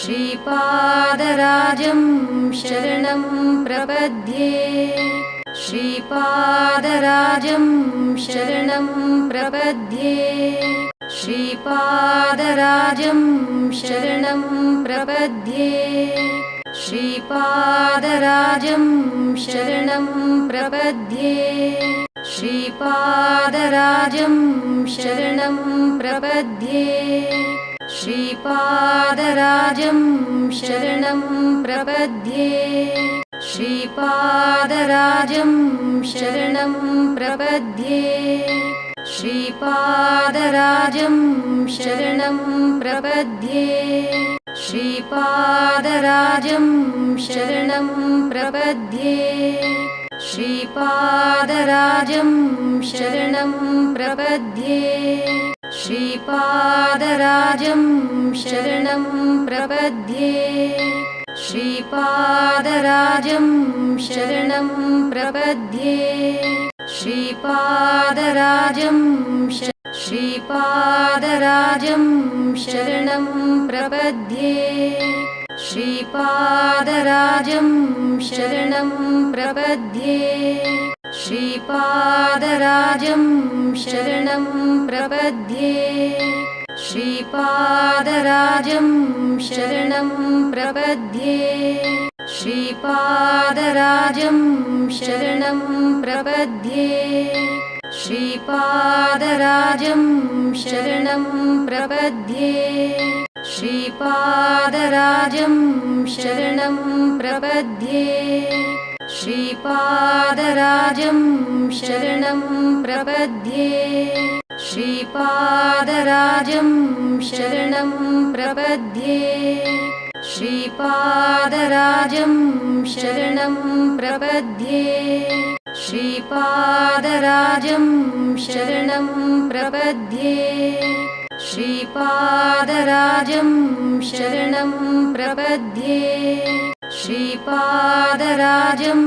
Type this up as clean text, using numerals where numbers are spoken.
श्रीपादराजं शरणं प्रपद्ये श्रीपादराजं शरणं प्रपद्ये श्रीपादराजं शरणं प्रपद्ये श्रीपादराजं शरणं प्रपद्ये श्रीपादराजं शरणं प्रपद्ये श्रीपादराजं शरणं प्रपद्ये श्रीपादराजं शरणं प्रपद्ये श्रीपादराजं शरणं प्रपद्ये श्रीपादराजं शरणं प्रपद्ये श्रीपादराजं शरणं प्रपद्ये श्रीपादराजं शरणं प्रपद्ये श्रीपादराजं शरणं प्रपद्ये श्रीपादराजं श्रीपादराजं शरणं प्रपद्ये श्रीपादराजं शरणं प्रपद्ये श्रीपादराजं शरणं प्रपद्ये श्रीपादराजं शरणं प्रपद्ये श्रीपादराजं शरणं प्रपद्ये श्रीपादराजं शरणं प्रपद्ये श्रीपादराजं शरणं प्रपद्ये श्रीपादराजं शरणं प्रपद्ये श्रीपादराजं शरणं प्रपद्ये श्रीपादराजं शरणं प्रपद्ये श्रीपादराजं शरणं प्रपद्ये श्रीपादराजं शरणं प्रपद्ये श्रीपादराजं